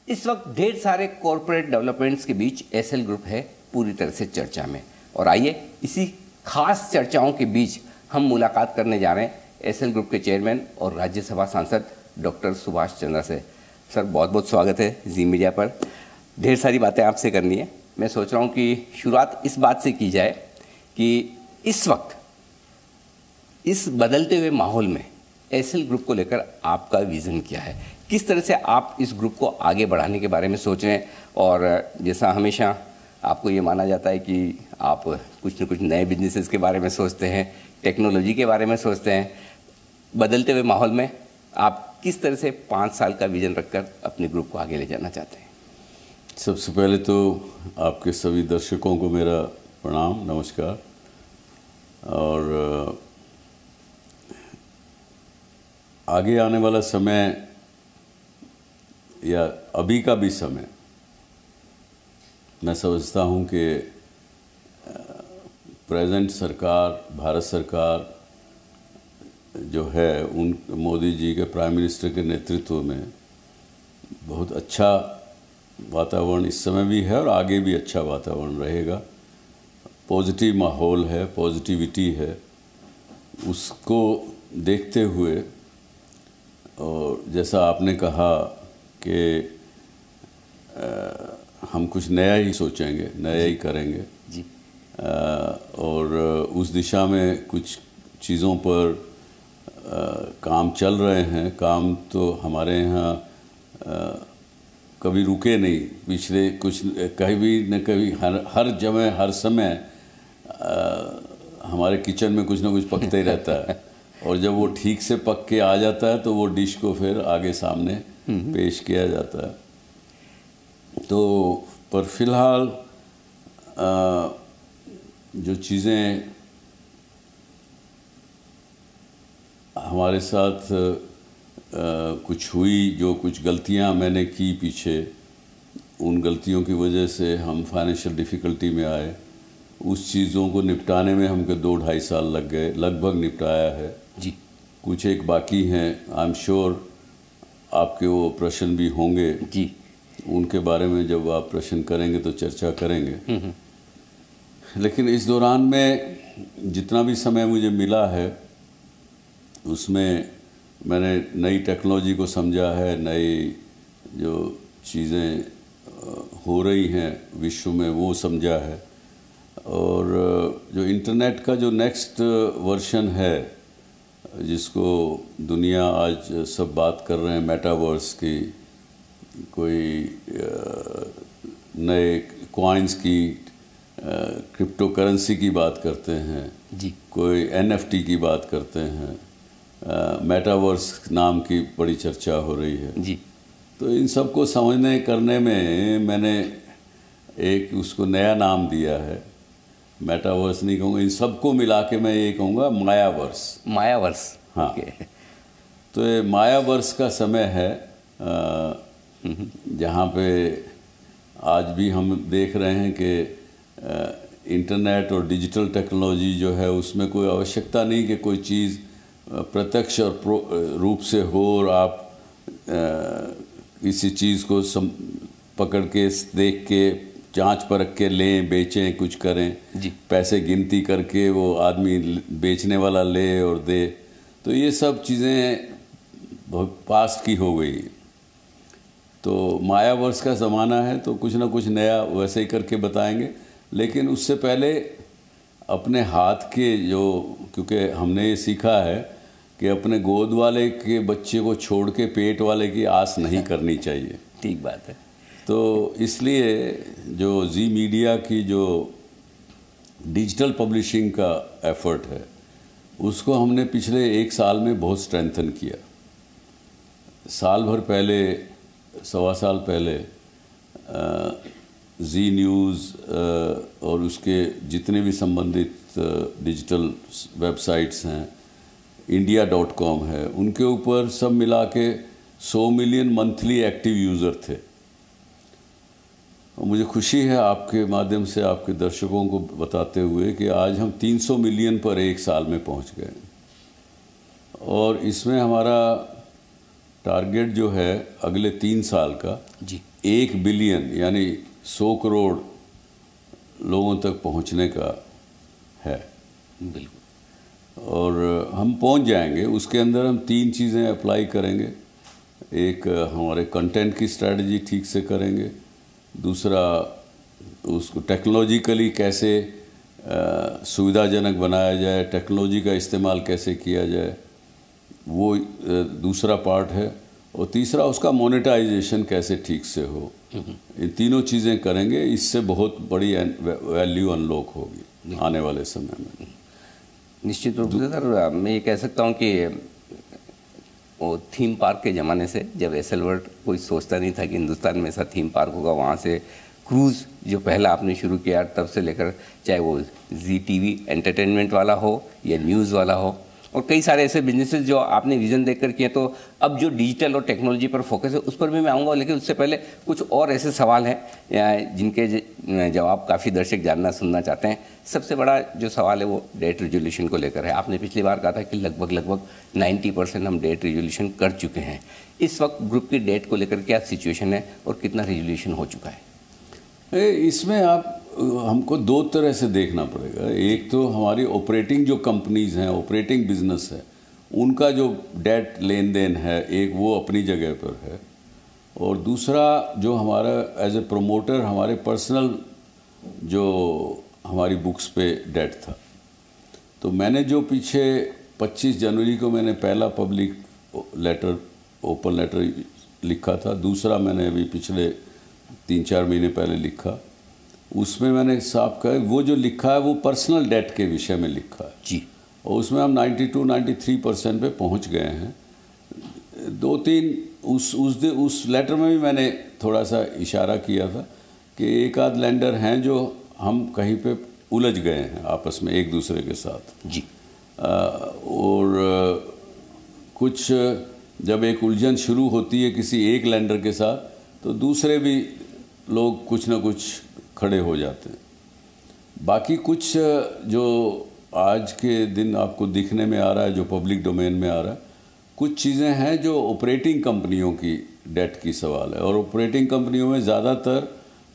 इस वक्त ढेर सारे कॉरपोरेट डेवलपमेंट्स के बीच एसएल ग्रुप है पूरी तरह से चर्चा में। और आइए इसी खास चर्चाओं के बीच हम मुलाकात करने जा रहे हैं एसएल ग्रुप के चेयरमैन और राज्यसभा सांसद डॉक्टर सुभाष चंद्रा से। सर बहुत बहुत स्वागत है जी मीडिया पर। ढेर सारी बातें आपसे करनी है। मैं सोच रहा हूँ कि शुरुआत इस बात से की जाए कि इस वक्त इस बदलते हुए माहौल में एसएल ग्रुप को लेकर आपका विज़न क्या है, किस तरह से आप इस ग्रुप को आगे बढ़ाने के बारे में सोच रहे हैं। और जैसा हमेशा आपको ये माना जाता है कि आप कुछ न कुछ नए बिजनेसेस के बारे में सोचते हैं, टेक्नोलॉजी के बारे में सोचते हैं, बदलते हुए माहौल में आप किस तरह से 5 साल का विज़न रखकर अपने ग्रुप को आगे ले जाना चाहते हैं। सबसे पहले तो आपके सभी दर्शकों को मेरा प्रणाम, नमस्कार। और आगे आने वाला समय या अभी का भी समय मैं समझता हूँ कि प्रेजेंट सरकार, भारत सरकार जो है, उन मोदी जी के प्राइम मिनिस्टर के नेतृत्व में बहुत अच्छा वातावरण इस समय भी है और आगे भी अच्छा वातावरण रहेगा। पॉजिटिव माहौल है, पॉजिटिविटी है। उसको देखते हुए और जैसा आपने कहा कि हम कुछ नया ही सोचेंगे, नया ही करेंगे जी। और उस दिशा में कुछ चीज़ों पर काम चल रहे हैं। काम तो हमारे यहाँ कभी रुके नहीं। पिछले कुछ कभी न कभी हर जगह हर समय हमारे किचन में कुछ ना कुछ पकता ही रहता है। और जब वो ठीक से पक के आ जाता है तो वो डिश को फिर आगे सामने पेश किया जाता है। तो पर फिलहाल जो चीज़ें हमारे साथ कुछ हुई, जो कुछ गलतियां मैंने की पीछे, उन गलतियों की वजह से हम फाइनेंशियल डिफ़िकल्टी में आए। उस चीज़ों को निपटाने में हमको 2-2.5 साल लग गए। लगभग निपटाया है जी। कुछ एक बाकी हैं। आई एम श्योर आपके वो प्रश्न भी होंगे जी। उनके बारे में जब आप प्रश्न करेंगे तो चर्चा करेंगे। लेकिन इस दौरान में जितना भी समय मुझे मिला है उसमें मैंने नई टेक्नोलॉजी को समझा है, नई जो चीज़ें हो रही हैं विश्व में वो समझा है। और जो इंटरनेट का जो नेक्स्ट वर्जन है जिसको दुनिया आज सब बात कर रहे हैं, मेटावर्स की, कोई नए कॉइन्स की, क्रिप्टो करेंसी की बात करते हैं जी, कोई एनएफटी की बात करते हैं, मेटावर्स नाम की बड़ी चर्चा हो रही है जी। तो इन सब को समझने करने में मैंने एक उसको नया नाम दिया है। मेटावर्स नहीं कहूँगा, इन सबको मिला के मैं ये कहूँगा मायावर्स। मायावर्स, हाँ। तो ये मायावर्स का समय है जहाँ पे आज भी हम देख रहे हैं कि इंटरनेट और डिजिटल टेक्नोलॉजी जो है उसमें कोई आवश्यकता नहीं कि कोई चीज़ प्रत्यक्ष और रूप से हो और आप किसी चीज़ को पकड़ के देख के जांच परख के लें, बेचें, कुछ करें जी। पैसे गिनती करके वो आदमी बेचने वाला ले और दे। तो ये सब चीज़ें बहुत पास्ट की हो गई। तो मायावर्स का ज़माना है तो कुछ ना कुछ नया वैसे ही करके बताएंगे। लेकिन उससे पहले अपने हाथ के जो, क्योंकि हमने ये सीखा है कि अपने गोद वाले के बच्चे को छोड़ के पेट वाले की आस नहीं करनी चाहिए। ठीक बात है। तो इसलिए जो जी मीडिया की जो डिजिटल पब्लिशिंग का एफर्ट है उसको हमने पिछले 1 साल में बहुत स्ट्रेंथन किया। साल भर पहले, 1.25 साल पहले जी न्यूज़ और उसके जितने भी संबंधित डिजिटल वेबसाइट्स हैं, india.com है, उनके ऊपर सब मिला के 100 मिलियन मंथली एक्टिव यूज़र थे। और मुझे खुशी है आपके माध्यम से आपके दर्शकों को बताते हुए कि आज हम 300 मिलियन पर 1 साल में पहुंच गए। और इसमें हमारा टारगेट जो है अगले 3 साल का जी 1 बिलियन यानी 100 करोड़ लोगों तक पहुंचने का है। बिल्कुल। और हम पहुंच जाएंगे। उसके अंदर हम 3 चीज़ें अप्लाई करेंगे। एक, हमारे कंटेंट की स्ट्रेटजी ठीक से करेंगे। दूसरा, उसको टेक्नोलॉजिकली कैसे सुविधाजनक बनाया जाए, टेक्नोलॉजी का इस्तेमाल कैसे किया जाए, वो दूसरा पार्ट है। और तीसरा, उसका मोनेटाइजेशन कैसे ठीक से हो। इन तीनों चीज़ें करेंगे। इससे बहुत बड़ी वैल्यू अनलॉक होगी आने वाले समय में। निश्चित रूप से सर, मैं ये कह सकता हूँ कि वो थीम पार्क के ज़माने से, जब एसएल वर्ल्ड कोई सोचता नहीं था कि हिंदुस्तान में ऐसा थीम पार्क होगा, वहाँ से क्रूज़ जो पहला आपने शुरू किया, तब से लेकर चाहे वो जी टीवी एंटरटेनमेंट वाला हो या न्यूज़ वाला हो, और कई सारे ऐसे बिजनेसेस जो आपने विज़न देखकर किए। तो अब जो डिजिटल और टेक्नोलॉजी पर फोकस है, उस पर भी मैं आऊँगा, लेकिन उससे पहले कुछ और ऐसे सवाल हैं जिनके जवाब काफ़ी दर्शक जानना सुनना चाहते हैं। सबसे बड़ा जो सवाल है वो डेट रेजोल्यूशन को लेकर है। आपने पिछली बार कहा था कि लगभग 90% हम डेट रेजोल्यूशन कर चुके हैं। इस वक्त ग्रुप की डेट को लेकर क्या सिचुएशन है और कितना रेजोल्यूशन हो चुका है? इसमें हमको 2 तरह से देखना पड़ेगा। एक तो हमारी ऑपरेटिंग जो कंपनीज हैं, ऑपरेटिंग बिजनेस है, उनका जो डेट लेन देन है, एक वो अपनी जगह पर है। और दूसरा, जो हमारा एज ए प्रोमोटर हमारे पर्सनल जो हमारी बुक्स पे डेट था। तो मैंने जो पीछे 25 जनवरी को मैंने पहला पब्लिक लेटर, ओपन लेटर लिखा था, दूसरा मैंने अभी पिछले 3-4 महीने पहले लिखा। उसमें मैंने साफ कहा, वो जो लिखा है वो पर्सनल डेट के विषय में लिखा है जी। और उसमें हम 92-93% पे पहुंच गए हैं। 2-3 उस लेटर में भी मैंने थोड़ा सा इशारा किया था कि एक आध लैंडर हैं जो हम कहीं पे उलझ गए हैं आपस में एक दूसरे के साथ जी। और कुछ जब एक उलझन शुरू होती है किसी एक लैंडर के साथ, तो दूसरे भी लोग कुछ ना कुछ खड़े हो जाते हैं। बाकी कुछ जो आज के दिन आपको दिखने में आ रहा है, जो पब्लिक डोमेन में आ रहा है, कुछ चीज़ें हैं जो ऑपरेटिंग कंपनियों की डेट की सवाल है। और ऑपरेटिंग कंपनियों में ज़्यादातर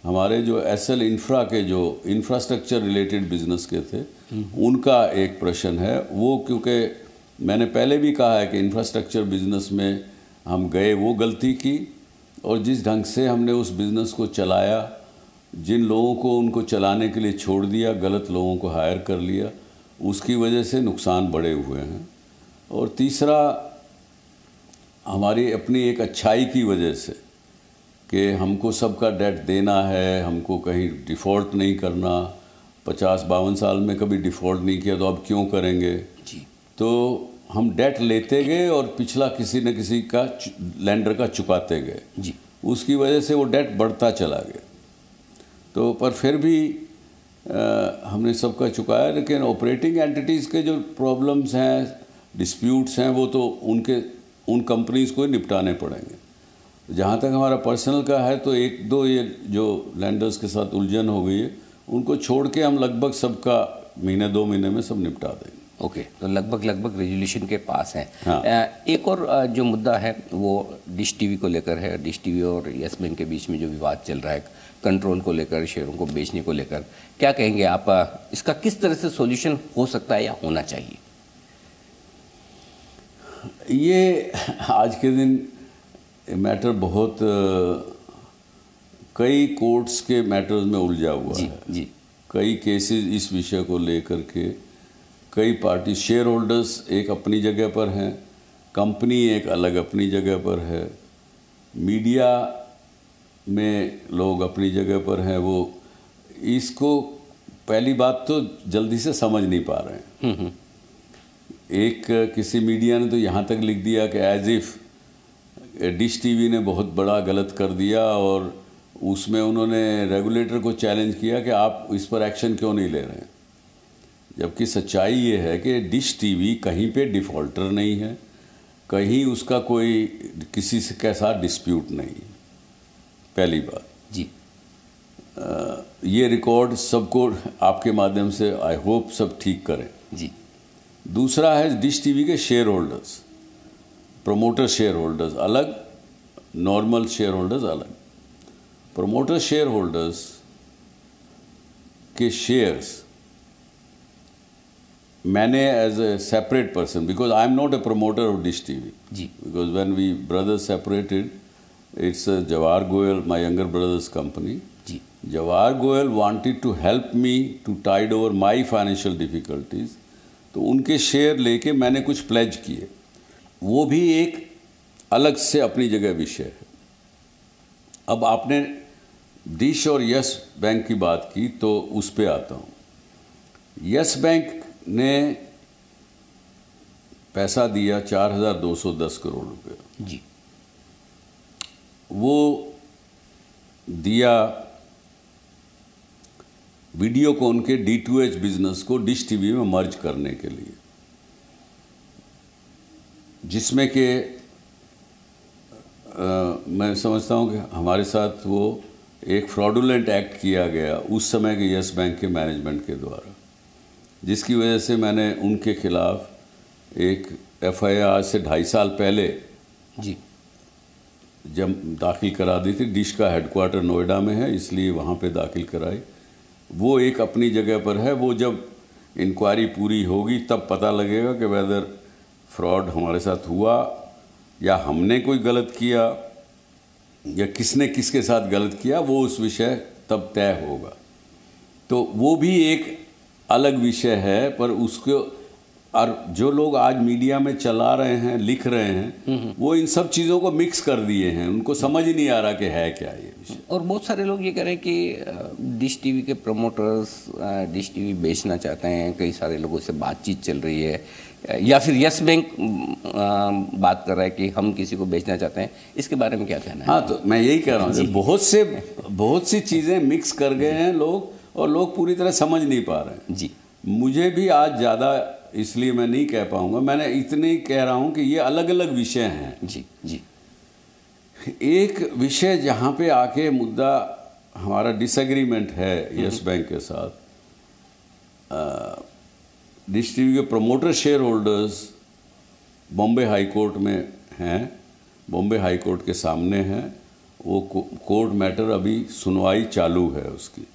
हमारे जो एसएल इंफ्रा के जो इंफ्रास्ट्रक्चर रिलेटेड बिजनेस के थे, उनका एक प्रश्न है। वो क्योंकि मैंने पहले भी कहा है कि इंफ्रास्ट्रक्चर बिजनेस में हम गए, वो गलती की, और जिस ढंग से हमने उस बिज़नेस को चलाया, जिन लोगों को उनको चलाने के लिए छोड़ दिया, गलत लोगों को हायर कर लिया, उसकी वजह से नुकसान बढ़े हुए हैं। और तीसरा, हमारी अपनी एक अच्छाई की वजह से कि हमको सबका डेट देना है, हमको कहीं डिफ़ॉल्ट नहीं करना, 50-52 साल में कभी डिफ़ॉल्ट नहीं किया, तो अब क्यों करेंगे जी। तो हम डेट लेते गए और पिछला किसी न किसी का लैंडर का चुकाते गए जी। उसकी वजह से वो डेट बढ़ता चला गया। तो पर फिर भी हमने सबका चुकाया। लेकिन ऑपरेटिंग एंटिटीज़ के जो प्रॉब्लम्स हैं, डिस्प्यूट्स हैं, वो तो उन कंपनीज़ को ही निपटाने पड़ेंगे। जहाँ तक हमारा पर्सनल का है, तो 1-2 ये जो लैंडर्स के साथ उलझन हो गई है, उनको छोड़ के हम लगभग सबका 1-2 महीने में सब निपटा देंगे। ओके, तो लगभग रेजोल्यूशन के पास है। हाँ। एक और जो मुद्दा है वो डिश टीवी को लेकर है। डिश टीवी और यस बैंक के बीच में जो विवाद चल रहा है कंट्रोल को लेकर, शेयरों को बेचने को लेकर, क्या कहेंगे आप? इसका किस तरह से सॉल्यूशन हो सकता है या होना चाहिए? ये आज के दिन मैटर बहुत कई कोर्ट्स के मैटर्स में उलझा हुआ है जी। कई केसेस इस विषय को लेकर के। कई पार्टी शेयर होल्डर्स एक अपनी जगह पर हैं, कंपनी एक अलग अपनी जगह पर है, मीडिया में लोग अपनी जगह पर हैं। वो इसको पहली बात तो जल्दी से समझ नहीं पा रहे हैं। एक किसी मीडिया ने तो यहाँ तक लिख दिया कि एज इफ डिश टीवी ने बहुत बड़ा गलत कर दिया, और उसमें उन्होंने रेगुलेटर को चैलेंज किया कि आप इस पर एक्शन क्यों नहीं ले रहे हैं। जबकि सच्चाई ये है कि डिश टीवी कहीं पे डिफ़ॉल्टर नहीं है, कहीं उसका कोई किसी से के साथ डिस्प्यूट नहीं। पहली बात जी। ये रिकॉर्ड सबको आपके माध्यम से आई होप सब ठीक करें। जी। दूसरा है डिश टीवी के share holders. Promoter share holders अलग, नॉर्मल शेयर होल्डर्स अलग। प्रमोटर शेयर होल्डर्स के शेयर्स मैंने as a separate person, because I am not a promoter of Dish TV जी, because when we brothers separated, it's Jawahar Goyal, my younger brother's company. जी, Jawahar Goyal wanted to help me to tide over my financial difficulties, तो उनके share लेके मैंने कुछ pledge किए। वो भी एक अलग से अपनी जगह विषय है। अब आपने डिश और यस बैंक की बात की, तो उस पे आता हूँ। यस बैंक ने पैसा दिया 4,210 करोड़ रुपए। जी, वो दिया वीडियोकॉन के D2H बिजनेस को डिश टीवी में मर्ज करने के लिए, जिसमें कि मैं समझता हूं कि हमारे साथ वो एक फ्रॉडुलेंट एक्ट किया गया उस समय के यस बैंक के मैनेजमेंट के द्वारा, जिसकी वजह से मैंने उनके खिलाफ एक FIR से 2.5 साल पहले जी, जब दाखिल करा दी थी। डिश का हेडक्वार्टर नोएडा में है, इसलिए वहाँ पे दाखिल कराई। वो एक अपनी जगह पर है। वो जब इंक्वायरी पूरी होगी तब पता लगेगा कि वेदर फ्रॉड हमारे साथ हुआ या हमने कोई गलत किया या किसने किसके साथ गलत किया, वो उस विषय तब तय होगा। तो वो भी एक अलग विषय है। पर उसको, और जो लोग आज मीडिया में चला रहे हैं, लिख रहे हैं, वो इन सब चीज़ों को मिक्स कर दिए हैं। उनको समझ ही नहीं आ रहा कि है क्या ये विषय। और बहुत सारे लोग ये कह रहे हैं कि डिश टीवी के प्रमोटर्स डिश टीवी बेचना चाहते हैं, कई सारे लोगों से बातचीत चल रही है, या फिर यस बैंक बात कर रहा है कि हम किसी को बेचना चाहते हैं। इसके बारे में क्या कहना है? हाँ, तो मैं यही कह रहा हूँ, बहुत सी चीज़ें मिक्स कर गए हैं लोग, और लोग पूरी तरह समझ नहीं पा रहे हैं। जी, मुझे भी आज ज़्यादा इसलिए मैं नहीं कह पाऊंगा, मैंने इतने कह रहा हूं कि ये अलग अलग विषय हैं। जी, जी, एक विषय जहां पे आके मुद्दा हमारा डिसएग्रीमेंट है यस बैंक के साथ, डिश टीवी के promoter share holders Bombay high court में हैं, बॉम्बे हाई कोर्ट के सामने हैं। वो कोर्ट मैटर अभी सुनवाई चालू है उसकी।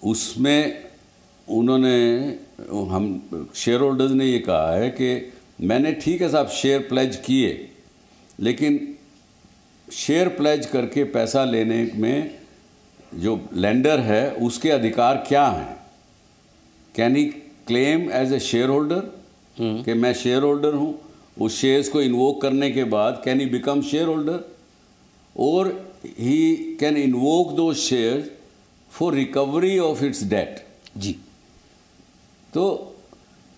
उसमें उन्होंने, हम शेयर होल्डर्स ने ये कहा है कि मैंने, ठीक है साहब, शेयर प्लेज किए, लेकिन शेयर प्लेज करके पैसा लेने में जो लेंडर है उसके अधिकार क्या हैं? Can he claim as a share holder कि मैं शेयर होल्डर हूं? उस शेयर्स को इन्वोक करने के बाद can he become shareholder, और he can invoke the shares for recovery of its debt. जी, तो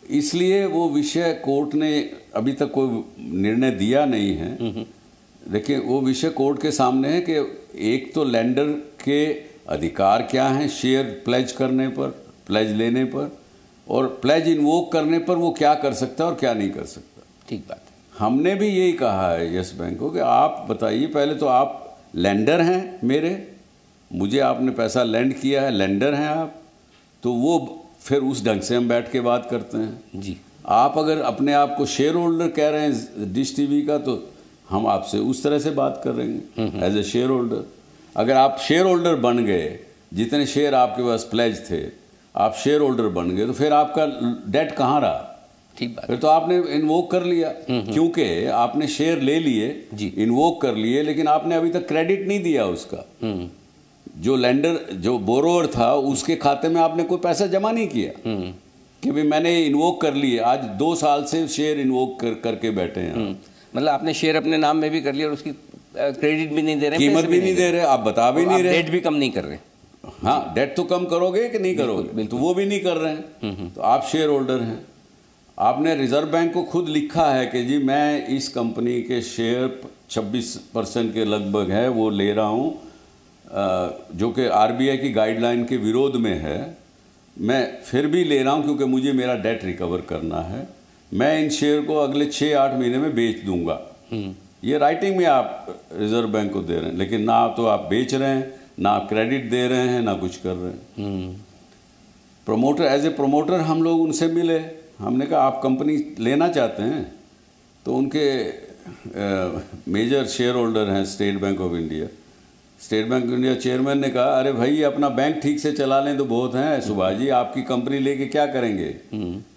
इसलिए वो विषय कोर्ट ने अभी तक कोई निर्णय दिया नहीं है, लेकिन वो विषय कोर्ट के सामने है कि एक तो लेंडर के अधिकार क्या हैं शेयर प्लेज करने पर, प्लेज लेने पर, और प्लेज इन्वोक करने पर वो क्या कर सकता है और क्या नहीं कर सकता। ठीक बात है। हमने भी यही कहा है यस बैंक को कि आप बताइए, पहले तो आप लेंडर हैं मेरे, मुझे आपने पैसा लेंड किया है, लेंडर हैं आप, तो वो फिर उस ढंग से हम बैठ के बात करते हैं। जी, आप अगर अपने आप को शेयर होल्डर कह रहे हैं डिश टीवी का, तो हम आपसे उस तरह से बात कर रहे हैं एज ए शेयर होल्डर। अगर आप शेयर होल्डर बन गए, जितने शेयर आपके पास प्लेज थे, आप शेयर होल्डर बन गए, तो फिर आपका डेट कहाँ रहा? ठीक बात। फिर तो आपने इन्वोक कर लिया, क्योंकि आपने शेयर ले लिए, इन्वोक कर लिए, लेकिन आपने अभी तक क्रेडिट नहीं दिया उसका। जो लेंडर, जो बोरोवर था, उसके खाते में आपने कोई पैसा जमा नहीं किया कि भाई मैंने इन्वोक कर लिए। आज 2 साल से शेयर इन्वोक करके बैठे हैं। मतलब आपने शेयर अपने नाम में भी कर लिया और उसकी क्रेडिट भी नहीं दे रहे, कीमत भी नहीं दे रहे, आप बता भी नहीं रहे, डेट भी कम नहीं कर रहे। हाँ, डेट तो कम करोगे कि नहीं करोगे? तो वो भी नहीं कर रहे हैं। तो आप शेयर होल्डर हैं। आपने रिजर्व बैंक को खुद लिखा है कि जी मैं इस कंपनी के शेयर 26% के लगभग है वो ले रहा हूँ, जो कि RBI की गाइडलाइन के विरोध में है। मैं फिर भी ले रहा हूँ क्योंकि मुझे मेरा डेट रिकवर करना है। मैं इन शेयर को अगले 6-8 महीने में बेच दूंगा। ये राइटिंग में आप रिजर्व बैंक को दे रहे हैं, लेकिन ना तो आप बेच रहे हैं, ना आप क्रेडिट दे रहे हैं, ना कुछ कर रहे हैं। प्रमोटर, एज ए प्रमोटर हम लोग उनसे मिले, हमने कहा आप कंपनी लेना चाहते हैं, तो उनके मेजर शेयर होल्डर हैं state bank of India. State bank of India chairman ने कहा, अरे भाई अपना बैंक ठीक से चला लें तो बहुत हैं, सुभाष जी आपकी कंपनी लेके क्या करेंगे,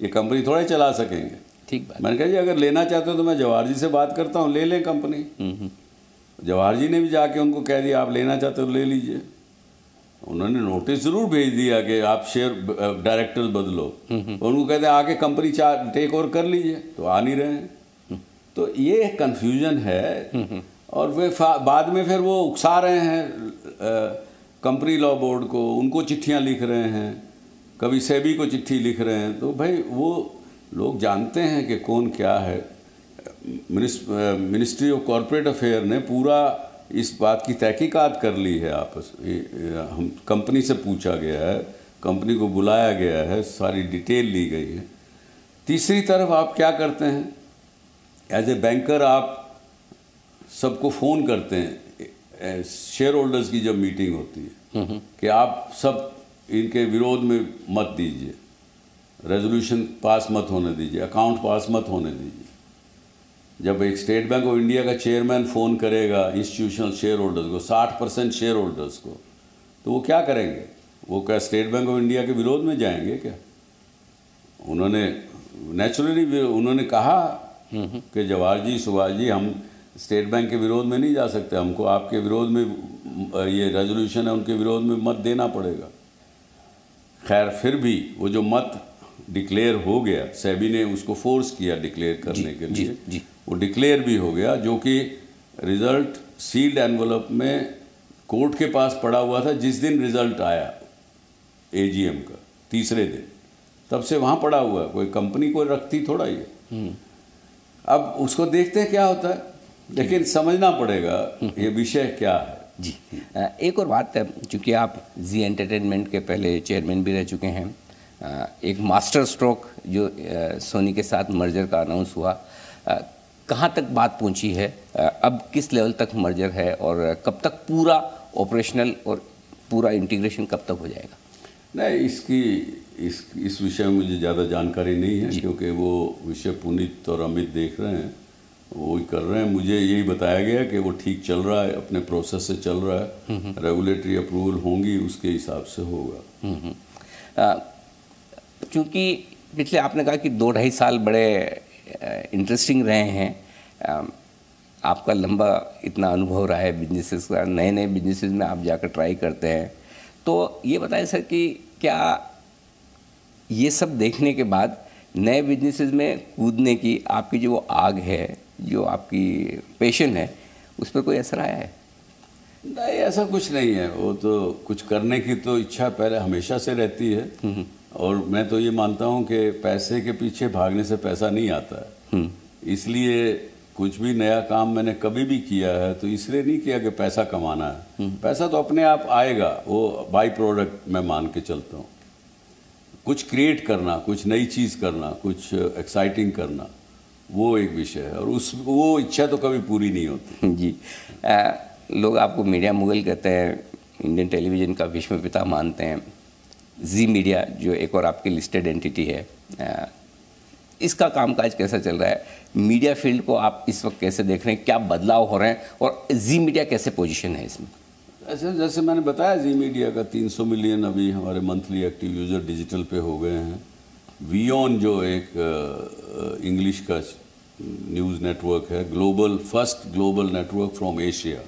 ये कंपनी थोड़ा ही चला सकेंगे। ठीक बात। मैंने कहा जी अगर लेना चाहते हो तो मैं जवाहर जी से बात करता हूँ, ले लें कंपनी। जवाहर जी ने भी जाके उनको कह दिया आप लेना चाहते हो ले लीजिए। उन्होंने नोटिस जरूर भेज दिया कि आप शेयर डायरेक्टर्स बदलो, उनको कहते हैं आके कंपनी टेक ओवर कर लीजिए, तो आ नहीं रहे हैं। तो ये कन्फ्यूजन है। और वे बाद में फिर वो उकसा रहे हैं कंपनी लॉ बोर्ड को, उनको चिट्ठियां लिख रहे हैं, कभी सेबी को चिट्ठी लिख रहे हैं। तो भाई वो लोग जानते हैं कि कौन क्या है। मिनिस्ट्री ऑफ कॉरपोरेट अफेयर ने पूरा इस बात की तहकीकात कर ली है। आपस हम कंपनी से पूछा गया है, कंपनी को बुलाया गया है, सारी डिटेल ली गई है। तीसरी तरफ आप क्या करते हैं, एज ए बैंकर आप सबको फ़ोन करते हैं शेयर होल्डर्स की जब मीटिंग होती है कि आप सब इनके विरोध में मत दीजिए, रेजोल्यूशन पास मत होने दीजिए, अकाउंट पास मत होने दीजिए। जब एक स्टेट बैंक ऑफ इंडिया का चेयरमैन फ़ोन करेगा इंस्टीट्यूशनल शेयर होल्डर्स को, 60% शेयर होल्डर्स को, तो वो क्या करेंगे? वो क्या स्टेट बैंक ऑफ इंडिया के विरोध में जाएंगे क्या? उन्होंने नेचुरली उन्होंने कहा कि जवाहर जी, सुभाष जी, हम स्टेट बैंक के विरोध में नहीं जा सकते, हमको आपके विरोध में ये रेजोल्यूशन है उनके विरोध में मत देना पड़ेगा। खैर फिर भी वो जो मत डिक्लेयर हो गया, सेबी ने उसको फोर्स किया डिक्लेयर करने के लिए, वो डिक्लेयर भी हो गया, जो कि रिजल्ट सील्ड एनवलप में कोर्ट के पास पड़ा हुआ था। जिस दिन रिजल्ट आया एजीएम का, तीसरे दिन, तब से वहाँ पड़ा हुआ है, कोई कंपनी को रखती थोड़ा ये। अब उसको देखते हैं क्या होता है, लेकिन समझना पड़ेगा ये विषय क्या है। जी, एक और बात है, चूँकि आप जी एंटरटेनमेंट के पहले चेयरमैन भी रह चुके हैं, एक मास्टर स्ट्रोक जो सोनी के साथ मर्जर का अनाउंस हुआ, कहाँ तक बात पहुँची है, अब किस लेवल तक मर्जर है और कब तक पूरा ऑपरेशनल और पूरा इंटीग्रेशन कब तक हो जाएगा? नहीं, इस विषय में मुझे ज़्यादा जानकारी नहीं है, क्योंकि वो विषय पुनीत और अमित देख रहे हैं, वो ही कर रहे हैं। मुझे यही बताया गया कि वो ठीक चल रहा है, अपने प्रोसेस से चल रहा है, रेगुलेटरी अप्रूवल होंगी उसके हिसाब से होगा। चूँकि पिछले आपने कहा कि 2-2.5 साल बड़े इंटरेस्टिंग रहे हैं, आपका लंबा इतना अनुभव रहा है बिजनेसेस का, नए नए बिजनेसेस में आप जाकर ट्राई करते हैं, तो ये बताएं सर कि क्या ये सब देखने के बाद नए बिजनेसेस में कूदने की आपकी जो आग है, जो आपकी पैशन है, उस पर कोई असर आया है? नहीं, ऐसा कुछ नहीं है। वो तो कुछ करने की तो इच्छा पहले हमेशा से रहती है, और मैं तो ये मानता हूँ कि पैसे के पीछे भागने से पैसा नहीं आता है। इसलिए कुछ भी नया काम मैंने कभी भी किया है तो इसलिए नहीं किया कि पैसा कमाना है। पैसा तो अपने आप आएगा, वो बाई प्रोडक्ट मैं मान के चलता हूँ। कुछ क्रिएट करना, कुछ नई चीज़ करना, कुछ एक्साइटिंग करना, वो एक विषय है, और वो इच्छा तो कभी पूरी नहीं होती। जी, लोग आपको मीडिया मुगल कहते हैं, इंडियन टेलीविज़न का विश्व पिता मानते हैं। जी मीडिया जो एक और आपकी लिस्टेड एंटिटी है, इसका कामकाज कैसा चल रहा है? मीडिया फील्ड को आप इस वक्त कैसे देख रहे हैं, क्या बदलाव हो रहे हैं, और जी मीडिया कैसे पोजीशन है इसमें? जैसे मैंने बताया, जी मीडिया का 300 मिलियन अभी हमारे मंथली एक्टिव यूज़र डिजिटल पे हो गए हैं। वीऑन जो एक इंग्लिश का न्यूज़ नेटवर्क है, first global network from Asia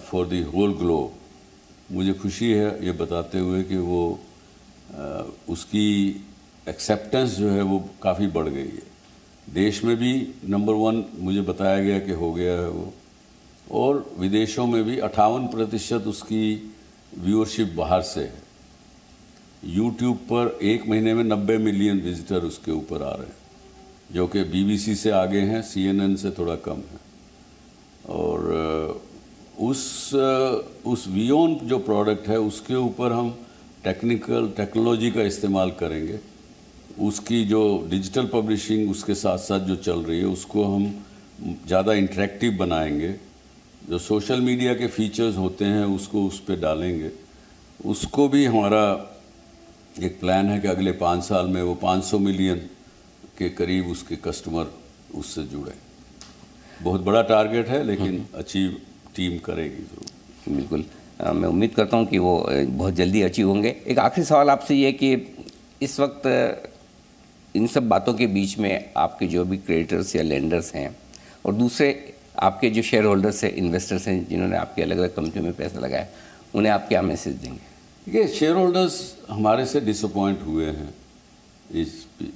for the whole globe, मुझे खुशी है ये बताते हुए कि वो उसकी एक्सेप्टेंस जो है वो काफ़ी बढ़ गई है। देश में भी नंबर 1 मुझे बताया गया कि हो गया है वो, और विदेशों में भी 58% उसकी व्यूअरशिप बाहर से है। यूट्यूब पर एक महीने में 90 मिलियन विजिटर उसके ऊपर आ रहे हैं, जो कि BBC से आगे हैं, CNN से थोड़ा कम है। और उस वीओन जो प्रोडक्ट है उसके ऊपर हम टेक्नोलॉजी का इस्तेमाल करेंगे। उसकी जो डिजिटल पब्लिशिंग उसके साथ साथ जो चल रही है उसको हम ज़्यादा इंटरेक्टिव बनाएंगे। जो सोशल मीडिया के फीचर्स होते हैं उसको उस पर डालेंगे। उसको भी हमारा एक प्लान है कि अगले 5 साल में वो 500 मिलियन के करीब उसके कस्टमर उससे जुड़े। बहुत बड़ा टारगेट है, लेकिन अचीव टीम करेगी जरूर। बिल्कुल, मैं उम्मीद करता हूँ कि वो बहुत जल्दी अचीव होंगे। एक आखिरी सवाल आपसे ये कि इस वक्त इन सब बातों के बीच में आपके जो भी क्रेडिटर्स या लेंडर्स हैं और दूसरे आपके जो शेयर होल्डर्स हैं, इन्वेस्टर्स हैं, जिन्होंने आपके अलग अलग कंपनियों में पैसा लगाया, उन्हें आप क्या मैसेज देंगे? देखिए, शेयर होल्डर्स हमारे से डिसअपॉइंट हुए हैं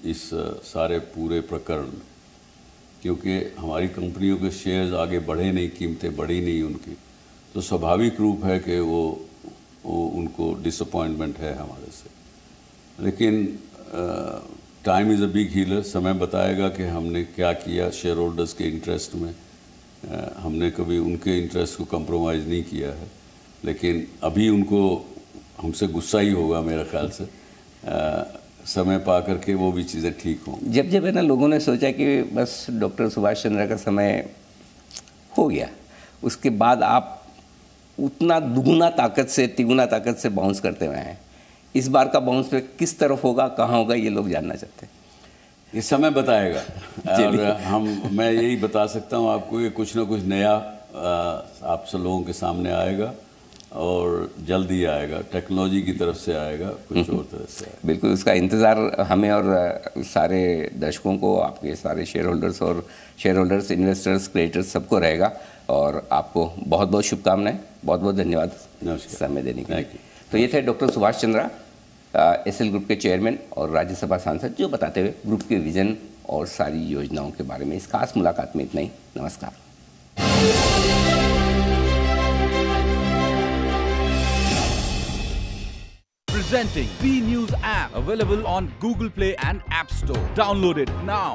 इस सारे पूरे प्रकरण में, क्योंकि हमारी कंपनियों के शेयर्स आगे बढ़े नहीं, कीमतें बढ़ी नहीं उनकी, तो स्वाभाविक रूप है कि वो उनको डिसअपॉइंटमेंट है हमारे से। लेकिन time is a big healer, समय बताएगा कि हमने क्या किया शेयर होल्डर्स के इंटरेस्ट में। हमने कभी उनके इंटरेस्ट को कंप्रोमाइज़ नहीं किया है, लेकिन अभी उनको हमसे गुस्सा ही होगा मेरा ख्याल से। समय पा करके वो भी चीज़ें ठीक हों। जब है ना, लोगों ने सोचा कि बस डॉक्टर सुभाष चंद्रा का समय हो गया, उसके बाद आप उतना दुगुना ताकत से, तिगुना ताकत से बाउंस करते हुए हैं। इस बार का बाउंस पे किस तरफ होगा, कहाँ होगा, ये लोग जानना चाहते हैं। ये समय बताएगा। और मैं यही बता सकता हूँ आपको कि कुछ ना कुछ नया आप सब लोगों के सामने आएगा, और जल्द ही आएगा। टेक्नोलॉजी की तरफ से आएगा, कुछ और तरह से आएगा। बिल्कुल, उसका इंतज़ार हमें और सारे दर्शकों को, आपके सारे शेयर होल्डर्स, इन्वेस्टर्स, क्रिएटर्स सबको रहेगा। और आपको बहुत बहुत शुभकामनाएं, बहुत बहुत धन्यवाद समय देने के लिए। तो ये थे डॉक्टर सुभाष चंद्रा, एसएल ग्रुप के चेयरमैन और राज्यसभा सांसद, जो बताते हुए ग्रुप के विजन और सारी योजनाओं के बारे में। इस खास मुलाकात में इतना ही। नमस्कार। Presenting B News app, available on Google Play and App Store. Download it now.